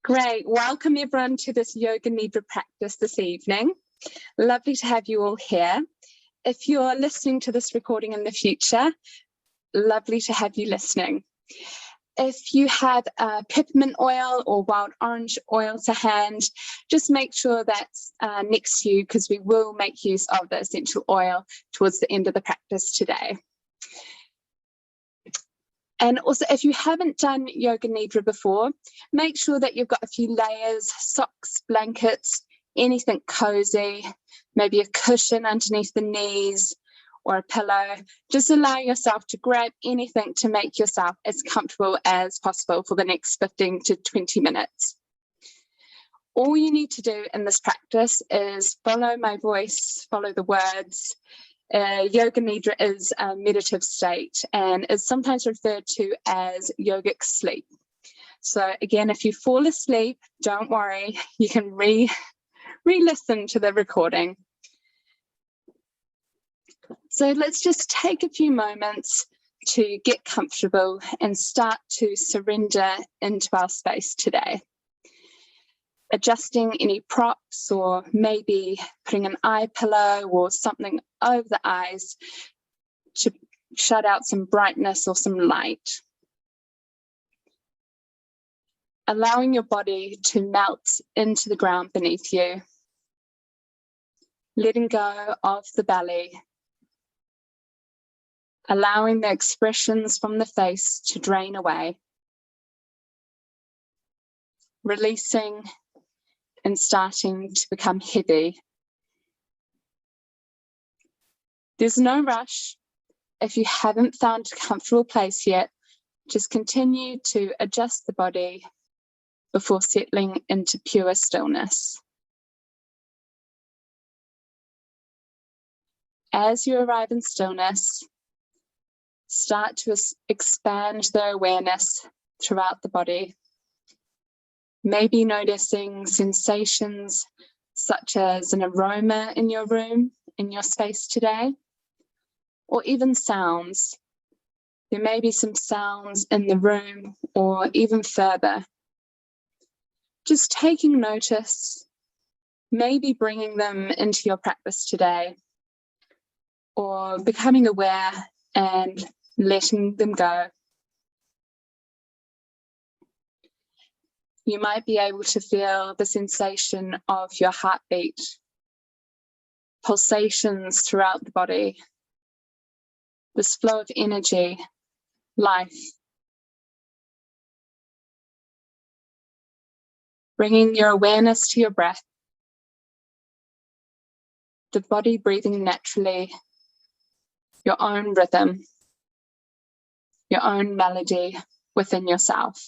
Great. Welcome everyone to this Yoga Nidra practice this evening. Lovely to have you all here. If you're listening to this recording in the future, lovely to have you listening. If you have peppermint oil or wild orange oil to hand, just make sure that's next to you, because we will make use of the essential oil towards the end of the practice today. And also, if you haven't done Yoga Nidra before, make sure that you've got a few layers, socks, blankets, anything cozy, maybe a cushion underneath the knees or a pillow. Just allow yourself to grab anything to make yourself as comfortable as possible for the next 15 to 20 minutes. All you need to do in this practice is follow my voice, follow the words. Yoga Nidra is a meditative state and is sometimes referred to as yogic sleep. So again, if you fall asleep, don't worry, you can re-listen to the recording. So let's just take a few moments to get comfortable and start to surrender into our space today. Adjusting any props, or maybe putting an eye pillow or something over the eyes to shut out some brightness or some light. Allowing your body to melt into the ground beneath you. Letting go of the belly. Allowing the expressions from the face to drain away. Releasing and starting to become heavy. There's no rush. If you haven't found a comfortable place yet, just continue to adjust the body before settling into pure stillness. As you arrive in stillness, start to expand the awareness throughout the body. Maybe noticing sensations such as an aroma in your room, in your space today, or even sounds. There may be some sounds in the room or even further. Just taking notice, maybe bringing them into your practice today, or becoming aware and letting them go. You might be able to feel the sensation of your heartbeat, pulsations throughout the body, this flow of energy, life. Bringing your awareness to your breath, the body breathing naturally, your own rhythm, your own melody within yourself.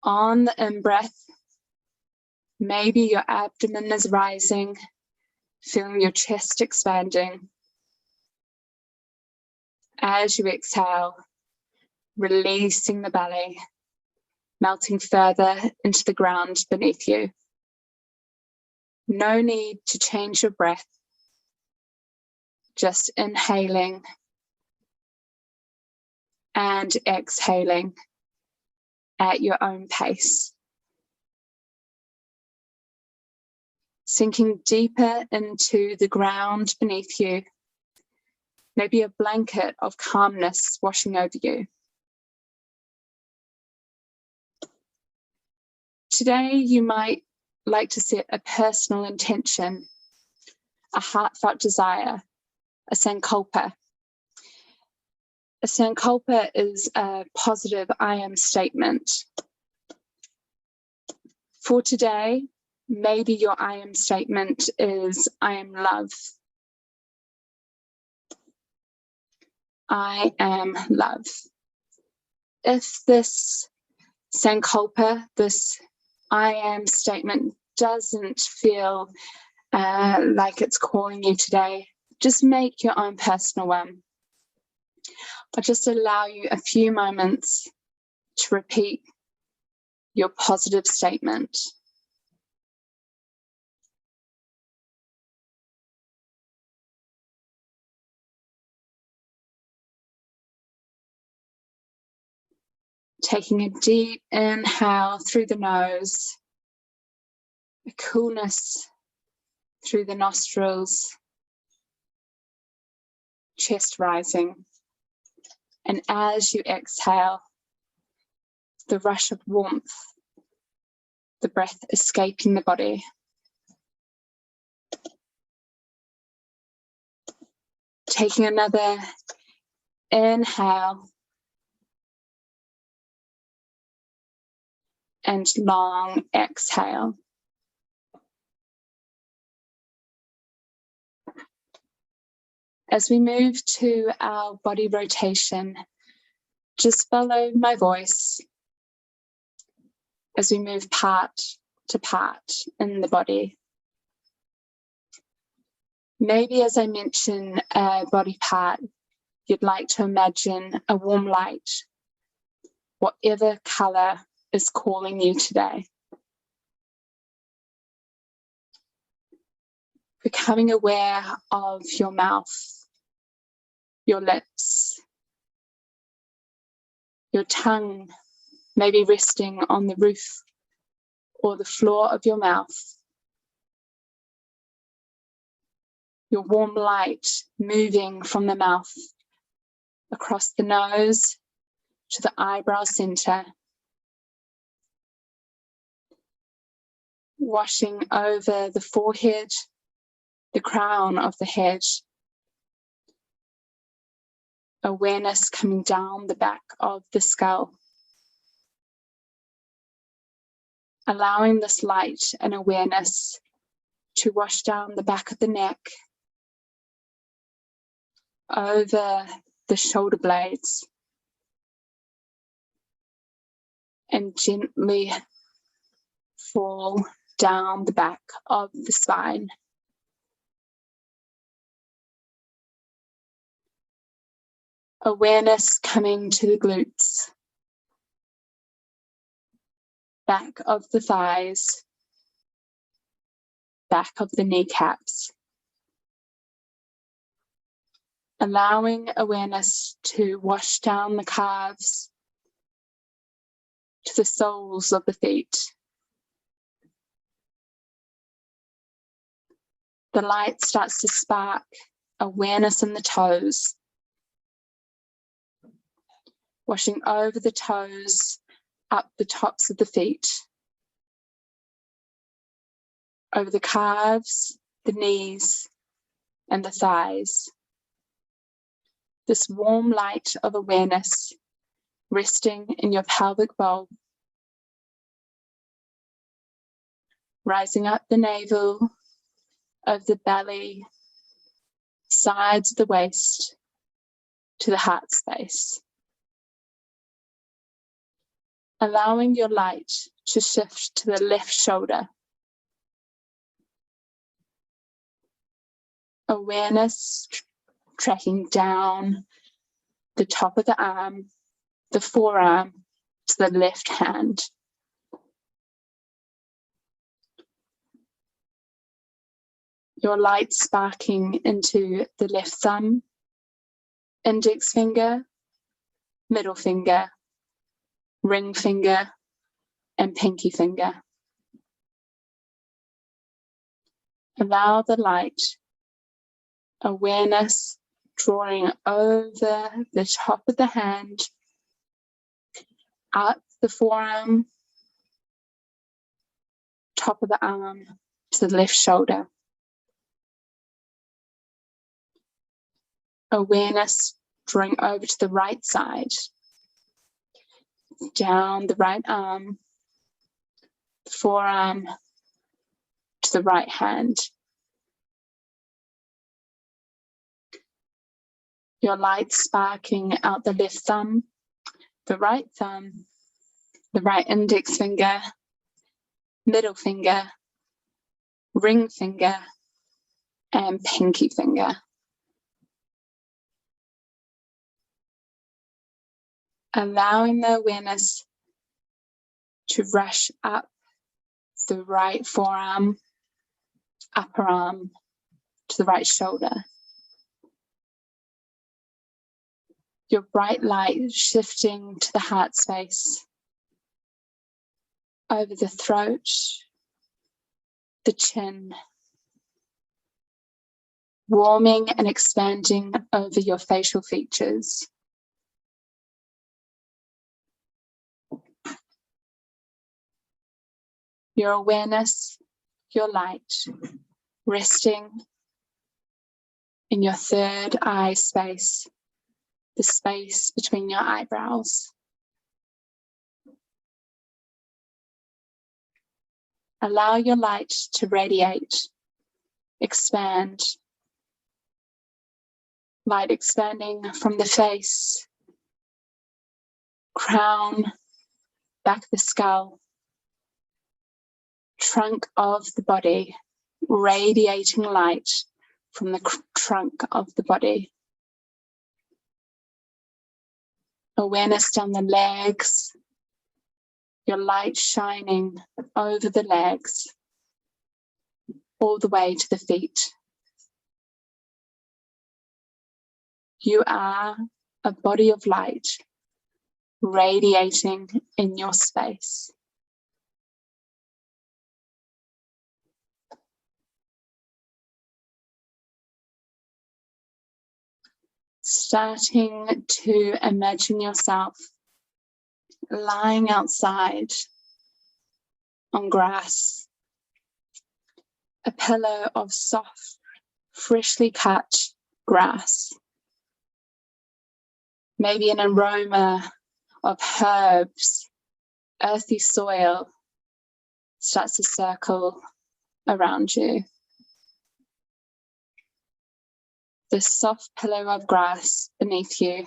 On the in-breath, maybe your abdomen is rising, feeling your chest expanding. As you exhale, releasing the belly, melting further into the ground beneath you. No need to change your breath, just inhaling and exhaling at your own pace. Sinking deeper into the ground beneath you, maybe a blanket of calmness washing over you. Today, you might like to set a personal intention, a heartfelt desire, a sankalpa. A sankalpa is a positive I am statement. For today, maybe your I am statement is I am love. I am love. If this sankalpa, this I am statement doesn't feel like it's calling you today, just make your own personal one. I'll just allow you a few moments to repeat your positive statement. Taking a deep inhale through the nose, a coolness through the nostrils, chest rising. And as you exhale, the rush of warmth, the breath escaping the body. Taking another inhale and long exhale. As we move to our body rotation, just follow my voice as we move part to part in the body. Maybe as I mention a body part, you'd like to imagine a warm light, whatever colour is calling you today. Becoming aware of your mouth, your lips, your tongue maybe resting on the roof or the floor of your mouth. Your warm light moving from the mouth across the nose to the eyebrow center, washing over the forehead, the crown of the head. Awareness coming down the back of the skull. Allowing this light and awareness to wash down the back of the neck, over the shoulder blades, and gently fall down the back of the spine. Awareness coming to the glutes, back of the thighs, back of the kneecaps. Allowing awareness to wash down the calves to the soles of the feet. The light starts to spark awareness in the toes, washing over the toes, up the tops of the feet, over the calves, the knees, and the thighs. This warm light of awareness resting in your pelvic bowl, rising up the navel, over the belly, sides of the waist, to the heart space. Allowing your light to shift to the left shoulder. Awareness tracking down the top of the arm, the forearm, to the left hand. Your light sparking into the left thumb, index finger, middle finger, ring finger, and pinky finger. Allow the light, awareness, drawing over the top of the hand, up the forearm, top of the arm, to the left shoulder. Awareness drawing over to the right side, down the right arm, forearm, to the right hand. Your light sparking out the left thumb, the right index finger, middle finger, ring finger, and pinky finger. Allowing the awareness to rush up the right forearm, upper arm, to the right shoulder. your bright light shifting to the heart space, over the throat, the chin, warming and expanding over your facial features. Your awareness, your light, resting in your third eye space, the space between your eyebrows. Allow your light to radiate, expand. Light expanding from the face, crown, back of the skull, trunk of the body, radiating light from the trunk of the body. Awareness down the legs, your light shining over the legs, all the way to the feet. You are a body of light radiating in your space. Starting to imagine yourself lying outside on grass, a pillow of soft, freshly cut grass. Maybe an aroma of herbs, earthy soil starts to circle around you. The soft pillow of grass beneath you,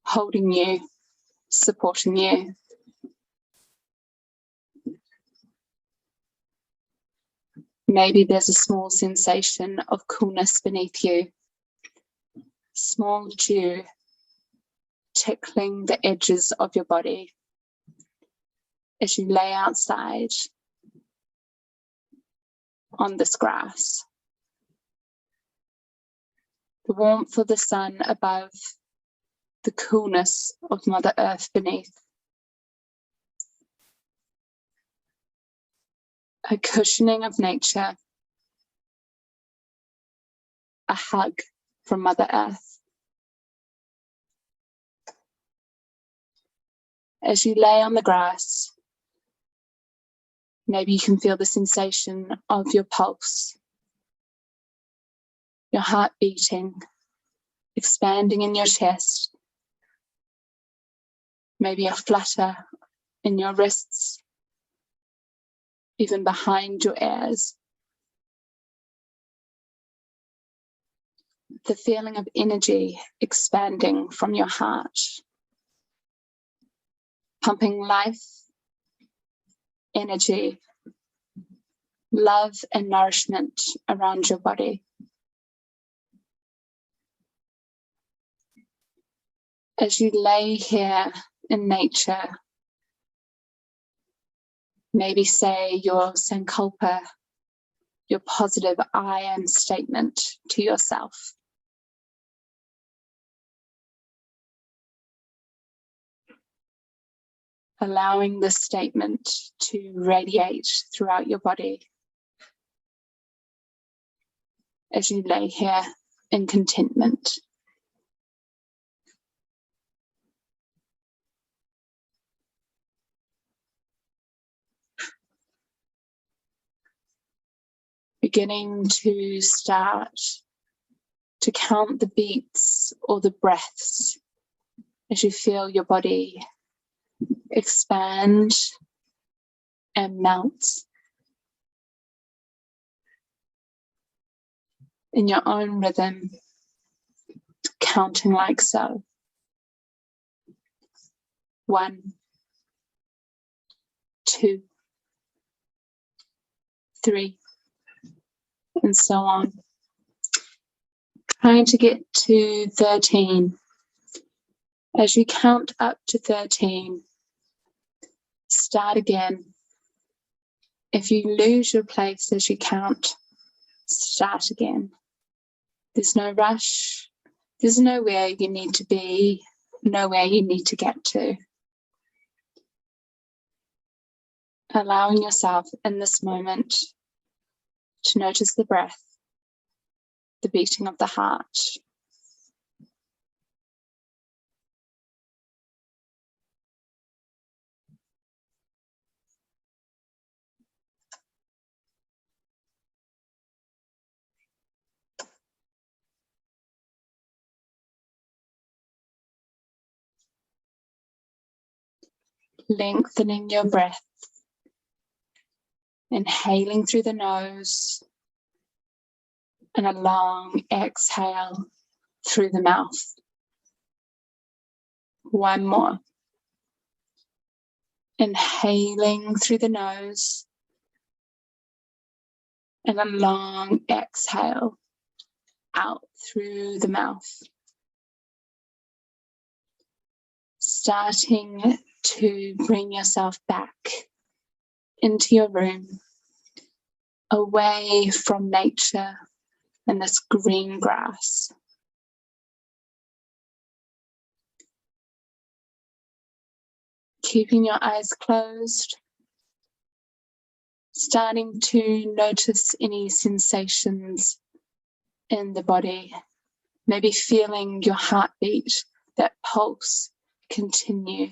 holding you, supporting you. Maybe there's a small sensation of coolness beneath you, small dew tickling the edges of your body as you lay outside on this grass. The warmth of the sun above, the coolness of Mother Earth beneath. A cushioning of nature, a hug from Mother Earth. As you lay on the grass, maybe you can feel the sensation of your pulse, your heart beating, expanding in your chest, maybe a flutter in your wrists, even behind your ears. The feeling of energy expanding from your heart, pumping life, energy, love and nourishment around your body. As you lay here in nature, maybe say your sankalpa, your positive I am statement to yourself. Allowing this statement to radiate throughout your body as you lay here in contentment. Beginning to start to count the beats or the breaths as you feel your body expand and melt in your own rhythm, counting like so. 1, 2, 3, and so on. Trying to get to 13. As you count up to 13, start again. If you lose your place as you count, start again. There's no rush, There's nowhere you need to be, nowhere you need to get to. Allowing yourself in this moment to notice the breath, the beating of the heart. Lengthening your breath, inhaling through the nose, and a long exhale through the mouth. One more. Inhaling through the nose, and a long exhale out through the mouth. Starting to bring yourself back into your room, away from nature and this green grass. Keeping your eyes closed, starting to notice any sensations in the body, maybe feeling your heartbeat, that pulse continue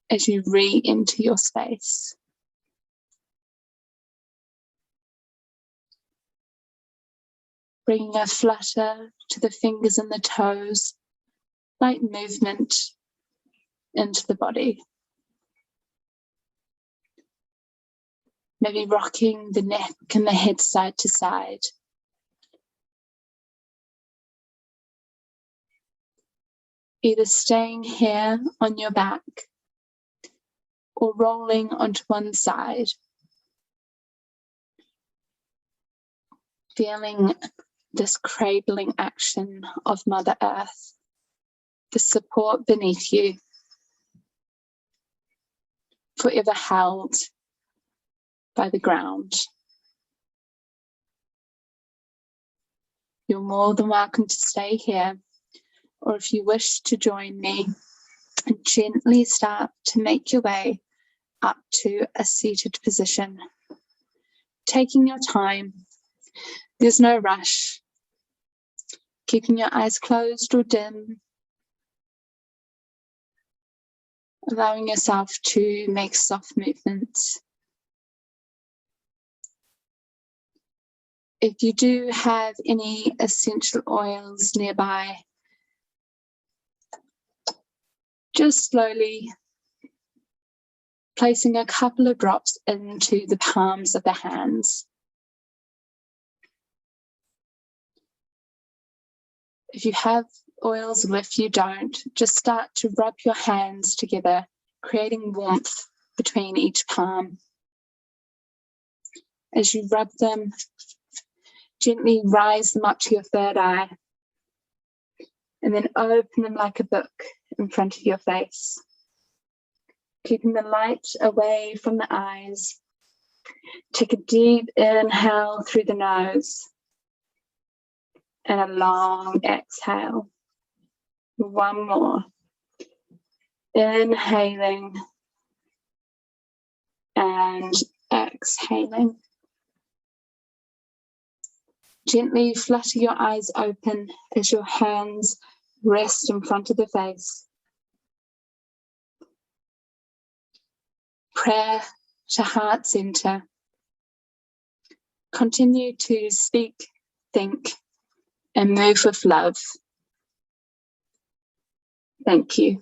as you re-enter your space. Bringing a flutter to the fingers and the toes, light movement into the body. Maybe rocking the neck and the head side to side. Either staying here on your back or rolling onto one side. Feeling this cradling action of Mother Earth, the support beneath you, forever held by the ground. You're more than welcome to stay here, or if you wish to join me, gently start to make your way up to a seated position. Taking your time, there's no rush. Keeping your eyes closed or dim. Allowing yourself to make soft movements. If you do have any essential oils nearby, just slowly placing a couple of drops into the palms of the hands. If you have oils, or if you don't, just start to rub your hands together, creating warmth between each palm. As you rub them, gently rise them up to your third eye, and then open them like a book in front of your face. Keeping the light away from the eyes. Take a deep inhale through the nose, and a long exhale. One more. Inhaling and exhaling. Gently flutter your eyes open as your hands rest in front of the face. Prayer to heart center. Continue to speak, think, and move with love. Thank you.